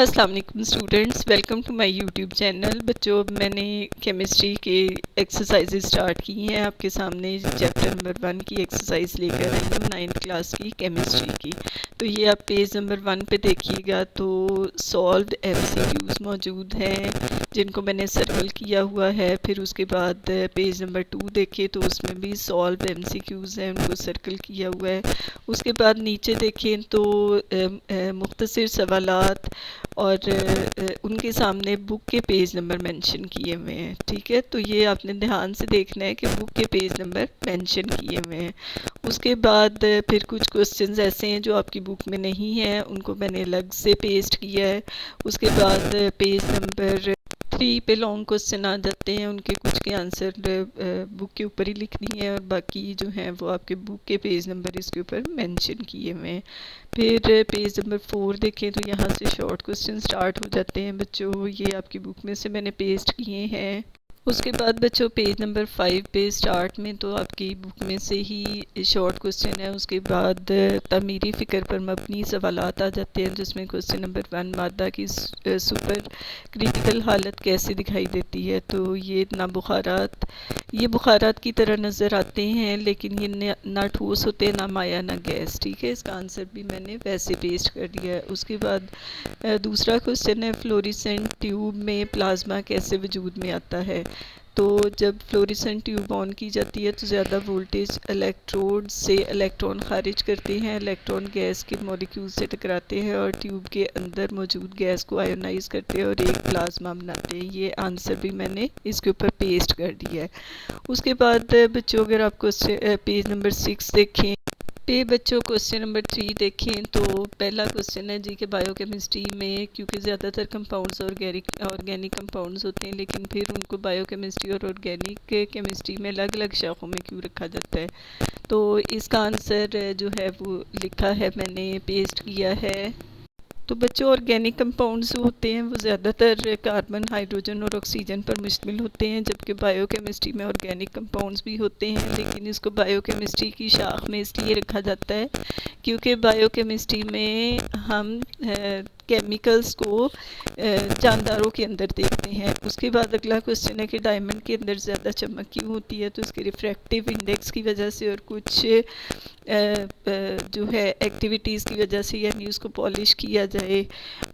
अस्सलाम वालेकुम students, welcome to my YouTube channel. बच्चों, अब मैंने केमिस्ट्री के एक्सरसाइजेज स्टार्ट की हैं। आपके सामने चैप्टर नंबर 1 की एक्सरसाइज लेकर आई हूँ, 9th क्लास की केमिस्ट्री की। तो ये आप पेज नंबर 1 पे देखिएगा तो सॉल्व्ड एमसीक्यूज मौजूद हैं जिनको मैंने सर्कल किया हुआ है। फिर उसके बाद पेज नंबर 2 देखें तो उसमें भी सॉल्व एमसीक्यूज हैं, उनको सर्कल किया हुआ है। उसके बाद नीचे देखें तो मुख्तसर सवालात और उनके सामने बुक के पेज नंबर मेंशन किए हुए हैं। ठीक है, तो ये आपने ध्यान से देखना है कि बुक के पेज नंबर मेंशन किए हुए हैं। उसके बाद फिर कुछ क्वेश्चंस ऐसे हैं जो आपकी बुक में नहीं है, उनको मैंने अलग से पेस्ट किया है। उसके बाद पेज नंबर 3 पे लॉन्ग क्वेश्चन आ जाते हैं, उनके कुछ के आंसर बुक के ऊपर ही लिखनी है और बाकी जो हैं वो आपके बुक के पेज नंबर इसके ऊपर मेंशन किए हुए हैं। फिर पेज नंबर 4 देखें तो यहाँ से शॉर्ट क्वेश्चन स्टार्ट हो जाते हैं बच्चों, ये आपकी बुक में से मैंने पेस्ट किए हैं। उसके बाद बच्चों पेज नंबर 5 पे स्टार्ट में तो आपकी बुक में से ही शॉर्ट क्वेश्चन है। उसके बाद तमीरी फ़िक्र पर मबनी सवालात आ जाते हैं जिसमें क्वेश्चन नंबर 1 मादा की सुपर क्रिटिकल हालत कैसे दिखाई देती है। तो ये ये बुखारात की तरह नज़र आते हैं, लेकिन ये ना ठोस होते हैं, ना माया, ना गैस। ठीक है, इसका आंसर भी मैंने वैसे पेस्ट कर दिया है। उसके बाद दूसरा क्वेश्चन है फ्लोरेसेंट ट्यूब में प्लाज्मा कैसे वजूद में आता है। तो जब फ्लोरेसेंट ट्यूब ऑन की जाती है तो ज़्यादा वोल्टेज इलेक्ट्रोड से इलेक्ट्रॉन खारिज करते हैं, इलेक्ट्रॉन गैस के मॉलिक्यूल से टकराते हैं और ट्यूब के अंदर मौजूद गैस को आयोनाइज करते हैं और एक प्लाज्मा बनाते हैं। ये आंसर भी मैंने इसके ऊपर पेस्ट कर दिया है। उसके बाद बच्चों अगर आप पेज नंबर 6 देखें पे बच्चों क्वेश्चन नंबर 3 देखें तो पहला क्वेश्चन है जी के बायोकेमिस्ट्री में क्योंकि ज़्यादातर कंपाउंड्स ऑर्गेनिक कंपाउंड्स होते हैं, लेकिन फिर उनको बायोकेमिस्ट्री और ऑर्गेनिक केमिस्ट्री में अलग अलग शाखों में क्यों रखा जाता है। तो इसका आंसर जो है वो लिखा है, मैंने पेस्ट किया है। तो बच्चों ऑर्गेनिक कंपाउंड्स जो होते हैं वो ज़्यादातर कार्बन, हाइड्रोजन और ऑक्सीजन पर मुश्तमिल होते हैं, जबकि बायोकेमिस्ट्री में ऑर्गेनिक कंपाउंड्स भी होते हैं, लेकिन इसको बायोकेमिस्ट्री की शाख में इसलिए रखा जाता है क्योंकि बायोकेमिस्ट्री में हम केमिकल्स को जानदारों के अंदर देखते हैं। उसके बाद अगला क्वेश्चन है कि डायमंड के अंदर ज़्यादा चमक क्यों होती है। तो इसके रिफ्रैक्टिव इंडेक्स की वजह से और कुछ जो है एक्टिविटीज़ की वजह से, यानी उसको पॉलिश किया जाए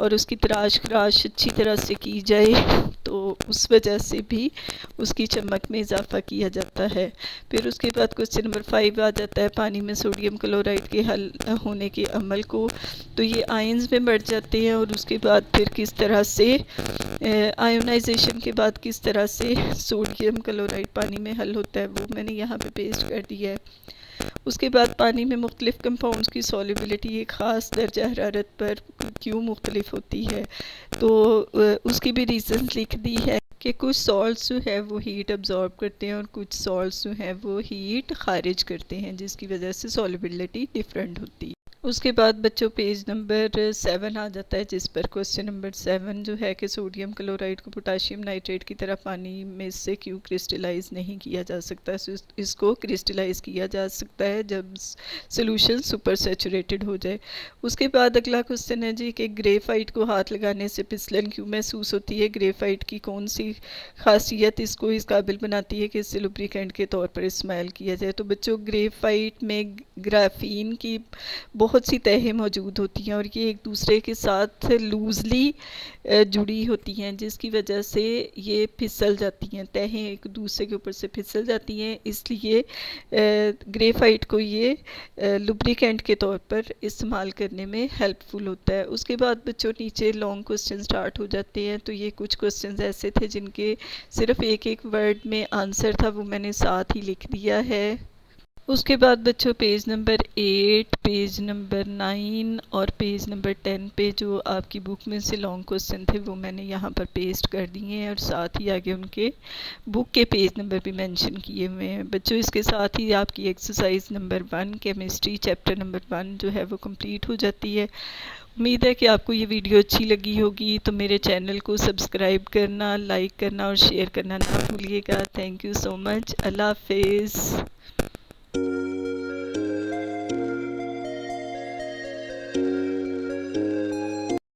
और उसकी तराश खराश अच्छी तरह से की जाए, तो उस वजह से भी उसकी चमक में इजाफा किया जाता है। फिर उसके बाद क्वेश्चन नंबर 5 आ जाता है पानी में सोडियम क्लोराइड के हल होने के अमल को। तो ये आयंस में बढ़ जाते हैं और उसके बाद फिर किस तरह से आयोनाइजेशन के बाद किस तरह से सोडियम क्लोराइड पानी में हल होता है, वो मैंने यहाँ पे पेस्ट कर दिया है। उसके बाद पानी में मुख्तलिफ़ कंपाउंड्स की सॉल्युबिलिटी एक ख़ास दर्जा हरारत पर क्यों मुख्तलिफ होती है। तो उसकी भी रीज़न लिख दी है कि कुछ सॉल्ट्स जो है वो हीट अब्जॉर्ब करते हैं और कुछ सॉल्ट्स जो है वो हीट खारिज करते हैं, जिसकी वजह से सॉल्युबिलिटी डिफरेंट होती है। उसके बाद बच्चों पेज नंबर 7 आ जाता है, जिस पर क्वेश्चन नंबर 7 जो है कि सोडियम क्लोराइड को पोटाशियम नाइट्रेट की तरह पानी में से क्यों क्रिस्टलाइज नहीं किया जा सकता। इसको क्रिस्टलाइज किया जा सकता है जब सोल्यूशन सुपर सैचुरेटेड हो जाए। उसके बाद अगला क्वेश्चन है जी कि ग्रेफाइट को हाथ लगाने से फिसलन क्यों महसूस होती है। ग्रेफाइट की कौन सी खासियत इसको इस काबिल बनाती है कि इससे लुब्रिकेंट के तौर पर इस्तेमाल किया जाए। तो बच्चों ग्रेफाइट में ग्राफीन की बहुत सी तहें मौजूद होती हैं और ये एक दूसरे के साथ लूजली जुड़ी होती हैं, जिसकी वजह से ये फिसल जाती हैं, तहें एक दूसरे के ऊपर से फिसल जाती हैं, इसलिए ग्रेफाइट को ये लुब्रिकेंट के तौर पर इस्तेमाल करने में हेल्पफुल होता है। उसके बाद बच्चों नीचे लॉन्ग क्वेश्चन स्टार्ट हो जाते हैं। तो ये कुछ क्वेश्चन ऐसे थे जिनके सिर्फ एक एक वर्ड में आंसर था, वो मैंने साथ ही लिख दिया है। उसके बाद बच्चों पेज नंबर 8, पेज नंबर 9 और पेज नंबर 10 पे जो आपकी बुक में से लॉन्ग क्वेश्चन थे वो मैंने यहाँ पर पेस्ट कर दिए हैं और साथ ही आगे उनके बुक के पेज नंबर भी मेंशन किए हुए हैं। बच्चों इसके साथ ही आपकी exercise number 1 chemistry chapter number 1 जो है वो कंप्लीट हो जाती है। उम्मीद है कि आपको ये वीडियो अच्छी लगी होगी, तो मेरे चैनल को सब्सक्राइब करना, लाइक करना और शेयर करना ना भूलिएगा। Thank you so much. अल्लाह हाफिज़।